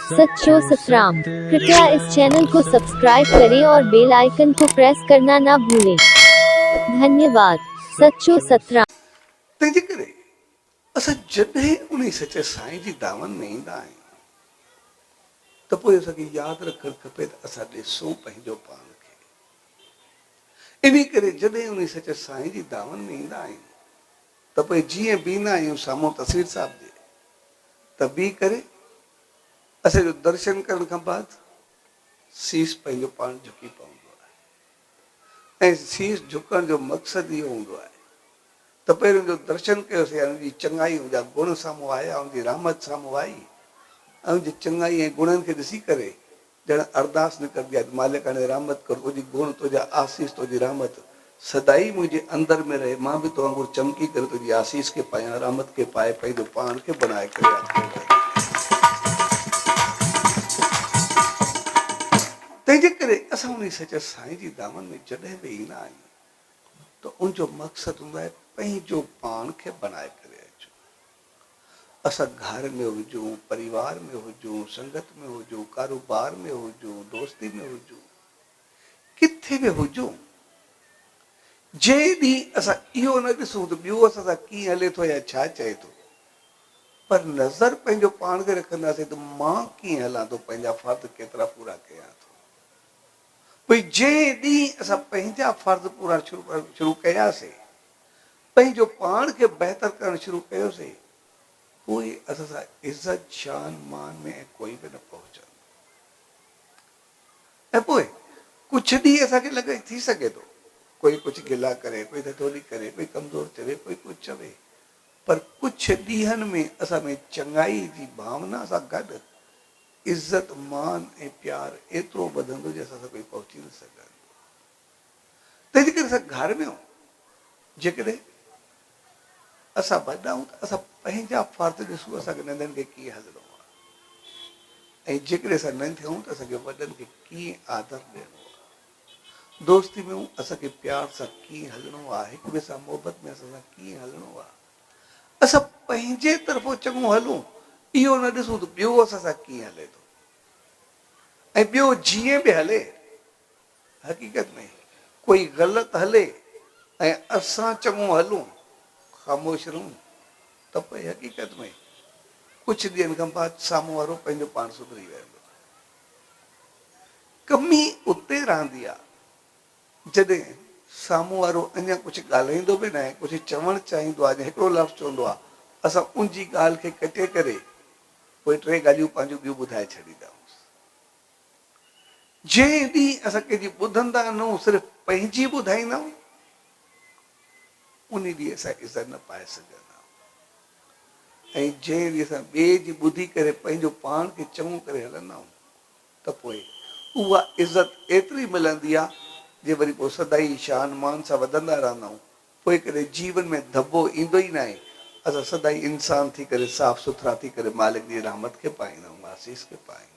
सच्चो सतराम। कृपया इस चैनल को सब्सक्राइब करें और बेल आइकन को प्रेस करना ना भूलें। धन्यवाद। सच्चो सतराम। तंहिंजे करे असां जॾहिं उन सचे साईं जी दामन में ईंदा आहियूं त पोइ असांखे यादि रखणु खपे त असां ॾिसूं पंहिंजो पाण खे। इन करे जॾहिं उन सचे साईं जी दामन में ईंदा आहियूं त पोइ जीअं बीहंदा आहियूं साम्हूं तस्वीर साहिब जे त बीह करे असांजो दर्शन करण खां बाद शीश पंहिंजो पाण झुकी पवंदो आहे ऐं शीश झुकण जो मक़सदु इहो हूंदो आहे त पहिरियों जो दर्शन कयोसीं, उनजी चङाई जा गुण साम्हूं आया, उनजी रहमत साम्हूं आई ऐं उनजी चङाई ऐं गुणनि खे ॾिसी करे ॼण अरदास निकिरंदी आहे, मालिक हाणे रहमत कर, तुंहिंजी गुण, तुंहिंजा आसीस, तुंहिंजी रहमत सदाई मुंहिंजे अंदर में रहे, मां बि तो वांगुरु चमकी करे तुंहिंजी आसीस खे पायां, रहमत खे पाए पंहिंजो पाण खे बणाए करे। तंहिंजे करे असां उन सचे साईं जी दामन में जॾहिं बि ईंदा आहियूं त उनजो मक़सदु हूंदो आहे पंहिंजो पाण खे बणाए करे अचूं। असां घर में हुजूं, परिवार में हुजूं, संगत में हुजूं, कारोबार में हुजूं, दोस्ती में हुजूं, किथे बि हुजूं, जंहिं ॾींहुं असां इहो न ॾिसूं त ॿियो असां सां कीअं हले थो या छा चए थो, पर नज़र पंहिंजो पाण खे रखंदासीं त मां कीअं हलां थो, पंहिंजा फर्ज़ केतिरा पूरा कयां थो। भई जंहिं ॾींहुं असां पंहिंजा फर्ज़ पूरा शुरू कयासीं, पंहिंजो पाण खे बहितर करणु शुरू कयोसीं, पोइ असां सां इज़त शान मान में कोई बि न पहुचंदो। ऐं पोइ कुझु ॾींहुं असांखे लॻे थी सघे थो कोई कुझु गिला करे, कोई थोरी करे, कोई कमज़ोर चवे, कोई कुझु चवे, पर कुझु ॾींहंनि में असां में चङाई जी भावना सां गॾु इज़त मान ऐं प्यार एतिरो वधंदो जो असां सां कोई पहुची न सघंदो। तंहिंजे करे असां घर में जेकॾहिं असां वॾा आहियूं त असां पंहिंजा फर्ज़ ॾिसूं, असांखे नंढनि खे कीअं हलणो आहे, ऐं जेकॾहिं असां नंढा आहियूं त असांखे वॾनि खे कीअं आदर ॾियणो आहे, दोस्ती में असांखे प्यार सां कीअं हलणो आहे, हिक ॿिए सां मोहबत में असां सां कीअं हलणो आहे। असां पंहिंजे तरफ़ो चङो हलूं, इहो न ॾिसूं त ॿियो असां सां कीअं हले थो, ऐं ॿियो जीअं बि हले हक़ीक़त में कोई ग़लति हले ऐं असां चङो हलूं, ख़ामोश रहूं, त पोइ हक़ीक़त में कुझु ॾींहंनि खां बाद साम्हूं वारो पंहिंजो पाण सुधरी वेंदो। कमी उते रहंदी आहे जॾहिं साम्हूं वारो अञा कुझु ॻाल्हाईंदो बि न आहे, कुझु चवणु चाहींदो आहे, हिकिड़ो लफ़्ज़ चवंदो आहे, असां उनजी ॻाल्हि खे कटे करे पोइ टे ॻाल्हियूं पंहिंजूं ॿियूं ॿुधाए छॾींदा आहियूं। जंहिं ॾींहुं असां कंहिंजी ॿुधंदा न सिर्फ़ु पंहिंजी ॿुधाईंदा आहियूं, उन ॾींहुं असां इज़त न पाए सघंदा आहियूं। ऐं जंहिं ॾींहुं असां ॿिए जी ॿुधी करे पंहिंजो पाण खे चङो करे हलंदा आहियूं त पोइ उहा इज़त एतिरी मिलंदी आहे जे वरी पोइ सदाई शान मान सां वधंदा रहंदा आहियूं। पोइ कॾहिं जीवन में धॿो ईंदो ई न आहे, असां सदाई इंसान थी करे साफ़ सुथरा थी करे मालिक जी रहमत खे पाईंदा आहियूं, आसीस खे पाईंदा आहियूं।